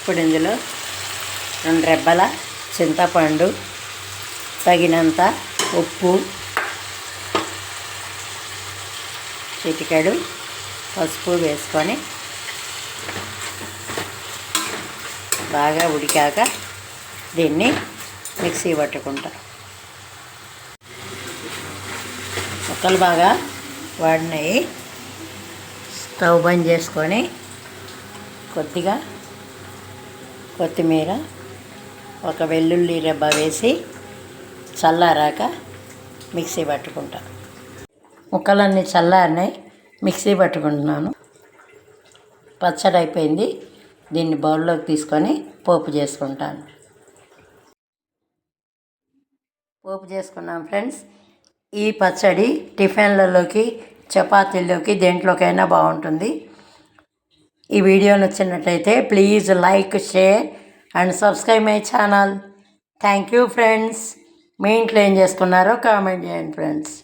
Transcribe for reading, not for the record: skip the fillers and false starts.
ఇప్పుడు ఇందులో 2 రెబ్బల చింతపండు, తగినంత ఉప్పు, చిటికెడు పసుపు వేసుకొని బాగా ఉడికాక దీన్ని మిక్సీ పట్టుకుంటా. ముక్కలు బాగా వాడినాయి. స్టవ్ బంద్ చేసుకొని కొద్దిగా కొత్తిమీర, ఒక వెల్లుల్లి రెబ్బ వేసి చల్లారాక మిక్సీ పట్టుకుంటా. ముక్కలన్నీ చల్లారినాయి, మిక్సీ పట్టుకుంటున్నాను. పచ్చడి అయిపోయింది. దీన్ని బౌల్లోకి తీసుకొని పోపు చేసుకుంటాను. పోపు చేసుకున్నాం ఫ్రెండ్స్. ఈ పచ్చడి టిఫిన్లలోకి, చపాతీల్లోకి, దేంట్లోకైనా బాగుంటుంది. ఈ వీడియో నచ్చినట్లయితే please like, share and subscribe my channel. Thank you friends. మీ ఇంట్లో ఏం చేసుకున్నారో కామెంట్ చేయండి ఫ్రెండ్స్.